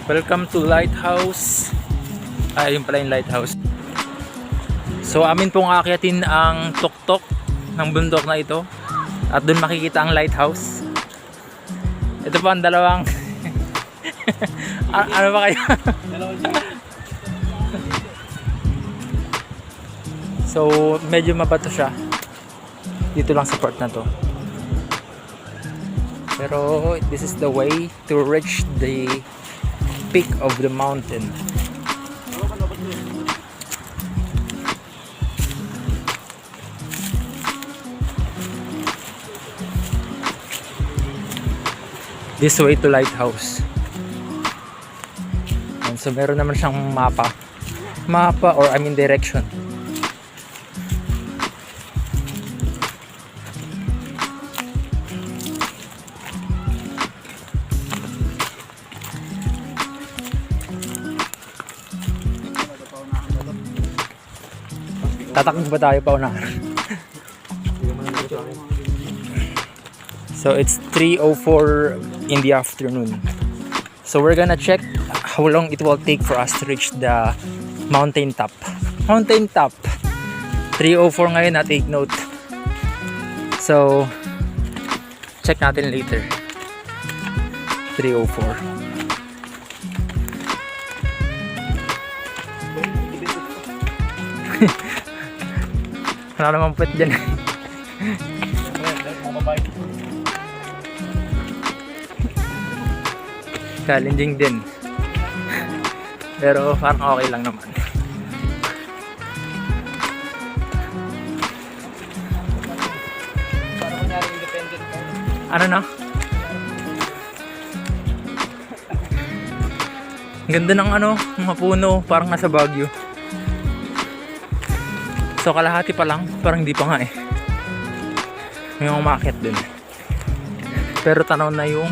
Welcome to Lighthouse. Yun pala yung lighthouse. So amin pong aakyatin ang tuktok ng bundok na ito. At doon makikita ang lighthouse. Ito po ang dalawang ano ba kayo? So medyo mabato siya dito lang sa part na to. Pero this is the way to reach the peak of the mountain. This way to lighthouse. And so meron naman siyang mapa or I mean direction. Tatakbo ba tayo pa unahan? So it's 3:04 in the afternoon. So we're gonna check how long it will take for us to reach the mountain top. Mountain top. 3:04 ngayon, take note. So check natin later. 3:04. Wala namang pwet dyan. Challenging din. Pero parang okay lang naman. Ano na? Ganda ng mga puno, parang nasa Baguio. So kalahati pa lang, parang hindi pa nga eh. May mga umakyat din. Pero tanaw na yung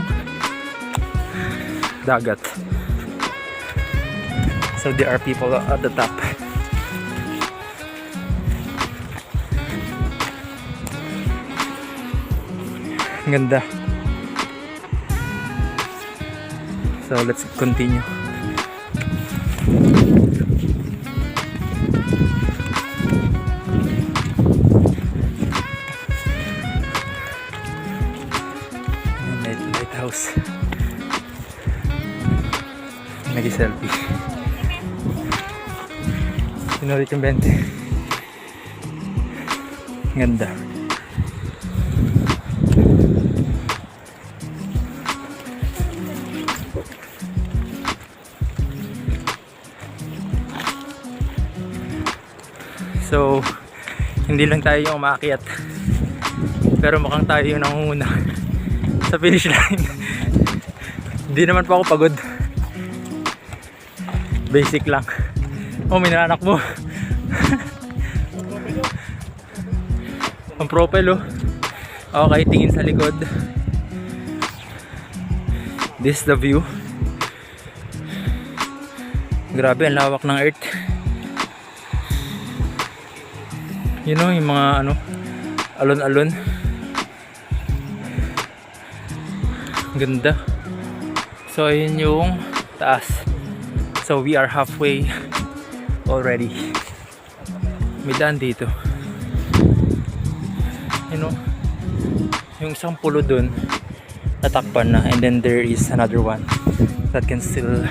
dagat. So there are people at the top. Ganda. So let's continue. Lighthouse. Nag-selfie. Sinulit yung 20. Ganda. So, hindi lang tayo yung umaakyat. Pero mukhang tayo yung nangunguna sa finish line. Hindi naman pa ako pagod. Basic lang. Oh, minanak mo. Ang propel oh. Okay, tingin sa likod. This is the view. Grabe, ang lawak ng earth. You know, yung mga alon-alon. Ganda. So ayun yung taas. So we are halfway already. May daan dito. You know, yung isang pulo dun natakpan na, and then there is another one that can still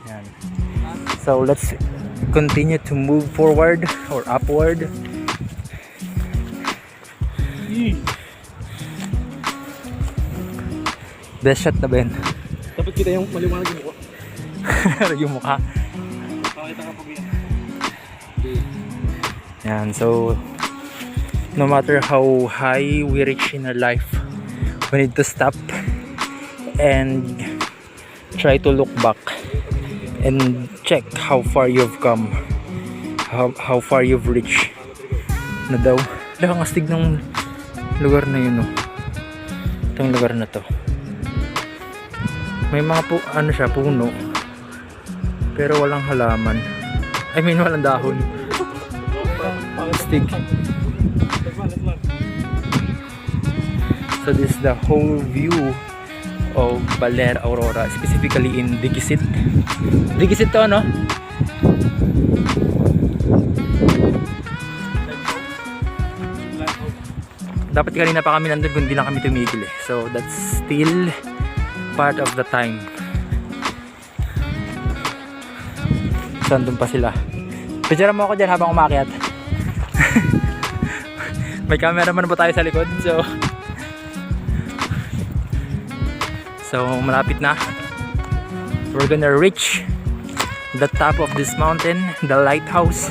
yan. So let's continue to move forward or upward. Best shot na ba yun? Dapat kita yung maliwanag yung mukha. Yung mukha. Pakita ka pag yan. Yan, so no matter how high we reach in our life, we need to stop and try to look back and check how far you've come, how far you've reached. Na daw, ang astig ng lugar na yun, no? Itong lugar na to, may mga puno, pero walang halaman. I mean, walang dahon. Astig. So this is the whole view of Baler Aurora, specifically in Digisit. Digisit to, no? Dapat kanina pa kami nandun kung di lang kami tumigil eh. So that's still part of the time. So andun pa sila. Picture mo ako dyan habang umakyat. May cameraman po tayo sa likod. So malapit na. We're gonna reach the top of this mountain, the lighthouse.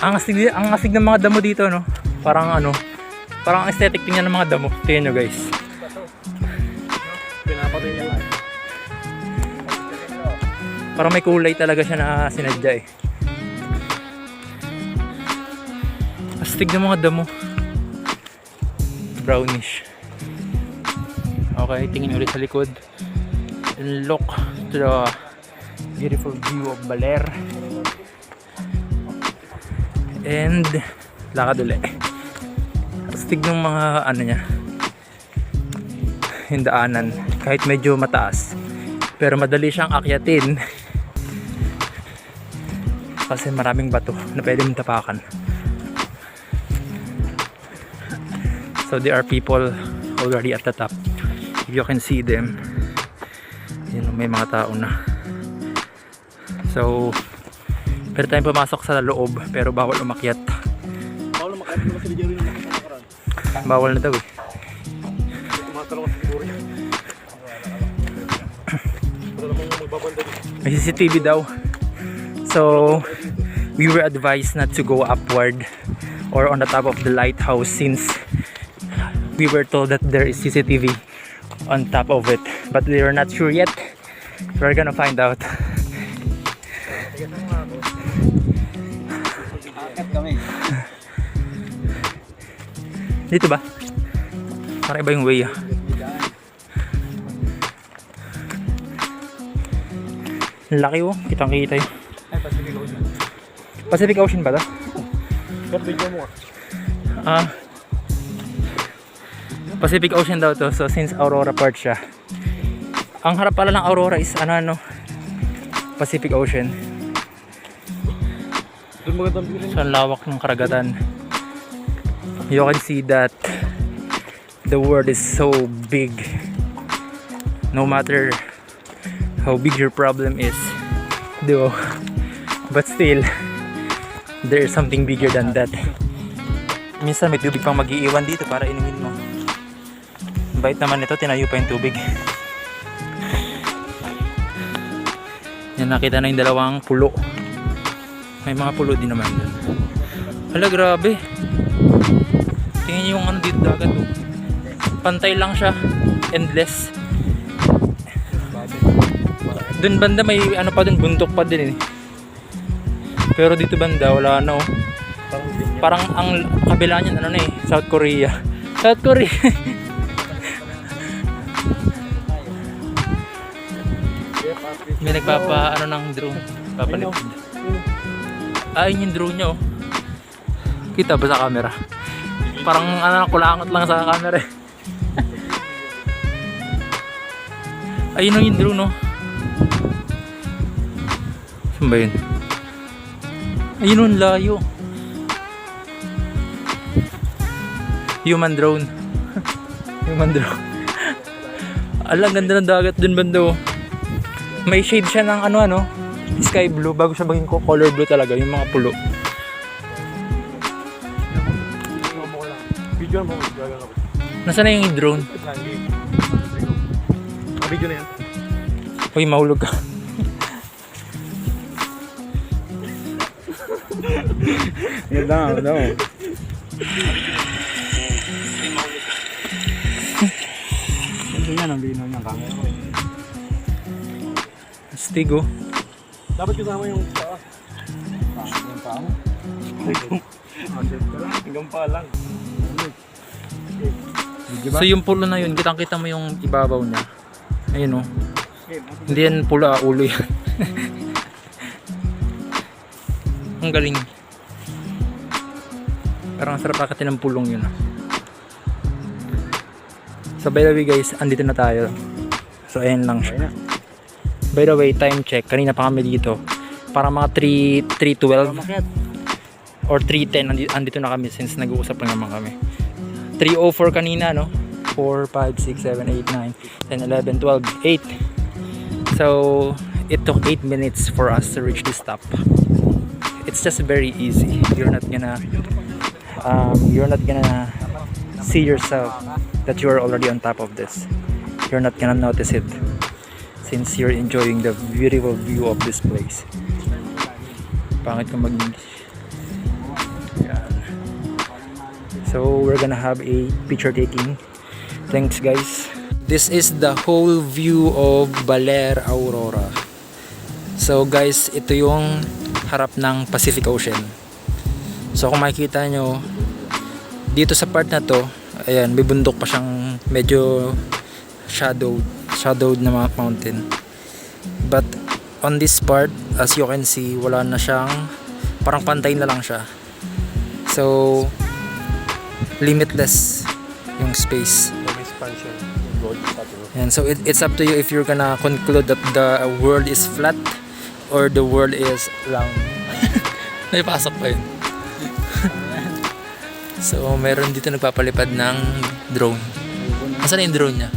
ang astig ng mga damo dito, no? Parang parang aesthetic tingnan ng mga damo. Tingnan nyo, guys. Parang may kulay talaga siya na sinadya eh. Astig ng mga damo. Brownish. Okay, tingin ulit sa likod. And look to the beautiful view of Baler. And lakad ulit. Astig ng mga niya, hindaanan. Kahit medyo mataas, pero madali siyang akyatin kasi maraming bato na pwede mong tapakan. So there are people already at the top. If you can see them, may mga tao na. So pwede tayong pumasok sa loob, pero bawal umakyat. Bawal umakyat naman si Jerry yung nakakaran. Bawal na daw eh. Tumatalong sa siguro niya. May CCTV daw. So we were advised not to go upward or on the top of the lighthouse, since we were told that there is CCTV on top of it, but we are not sure yet. We're gonna find out. Dito ba? Parang iba yung way ah. Laki oh, kitang kita yun. Pacific Ocean. Pacific Ocean ba to? Pero video mo Pacific Ocean daw to. So since Aurora part siya, ang harap pala ng Aurora is Pacific Ocean. Doon magandang view rin. So ang lawak ng karagatan. You can see that the world is so big. No matter how big your problem is, but still there is something bigger than that. Minsan may tubig pang mag-iiwan dito para inumin mo. Bait naman ito, tinayo pa yung tubig. Yan, nakita na yung dalawang pulo. May mga pulo din naman doon. Hala, grabe. Tingnan nyo yung dito dagat oh. Pantay lang siya, endless. Doon banda may pa din, bundok pa din eh. Pero dito banda wala na oh. Parang ang kabila niyan South Korea. South Korea. May nagpapa ng drone. Papalit. Ayun yung drone niya oh. Kita ba sa camera? Parang kulangot lang sa camera eh. Ayun yung drone oh. Saan ba yun? Ayun yung layo. Human drone. Human drone. Alang ganda ng dagat dun banda oh. May shade siya ng sky blue bago siya maging color blue talaga yung mga pulo. Video mo. Nasaan na yung drone? Video na yan. Uy, mahulog ka. Ganda nga, ganda mo. Ganda yan ang linaw niyang camera ko. Astig oh. Dapat kasama yung paa. Yung paa mo? Hanggang paa lang. So yung pulo na yun, kitang-kita mo yung ibabaw niya. Ayun oh. Hindi yan pula, ulo yan. Ang galing. Parang sarap akatin ng pulong yun. So by the way guys, andito na tayo. So ayan lang siya. By the way, time check. Kanina pa kami dito. Parang mga 3:12 or 3:10 andito na kami since nag-uusap lang naman kami. 3:04 kanina, no? 4, 5, 6, 7, 8, 9, 10, 11, 12, 8. So it took 8 minutes for us to reach this stop. It's just very easy. You're not gonna see yourself that you are already on top of this. You're not gonna notice it since you're enjoying the beautiful view of this place. Pangit kung mag-English. Yan. So we're gonna have a picture taking. Thanks guys. This is the whole view of Baler Aurora. So guys, ito yung harap ng Pacific Ocean. So kung makikita nyo dito sa part na to, ayan, may bundok pa siyang medyo shadowed na mountain. But on this part, as you can see, wala na siyang, parang pantay na lang siya. So limitless yung space. And so it's up to you if you're gonna conclude that the world is flat or the world is round. May pasok pa yun. So meron dito nagpapalipad ng drone. Nasaan na yung drone niya?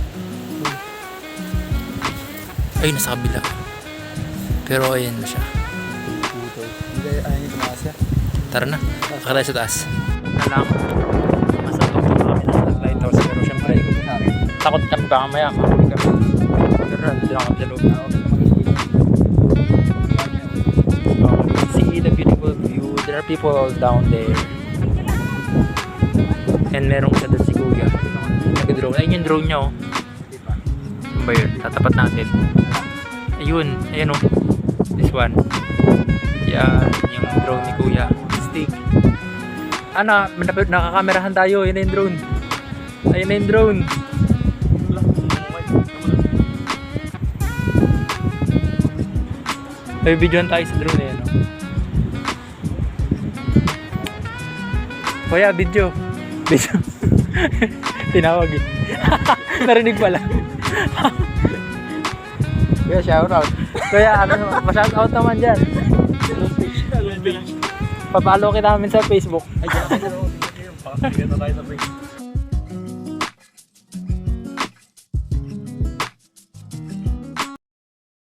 Ay, nasa kabila. Pero ayan na siya. Tara na, akala sa taas. Alam, masapag na kami ng lighthouse. Pero syempre, takot kami baka maya makapit kami. Pero nandito lang kami sa loob na. See the beautiful view. There are people all down there. And merong isa doon si Kuya. Nag-drone. Ayun yung drone niya, oh. Ano ba yun? Tatapat natin. Ayun. Ayun, oh. This one. Yan. Yung drone ni Kuya. Stick. Ano? Nakakamerahan tayo. Yun na yung drone. Ayun na yung drone. May videoan tayo sa drone, eh, no? Kuya, video. Video. Tinawag eh. Narinig pala. Kuya, shout out. Kuya, ano, ma-shout out naman dyan. Papalo kita namin sa Facebook. Ay, dyan. Pakapigyan na tayo sa Facebook.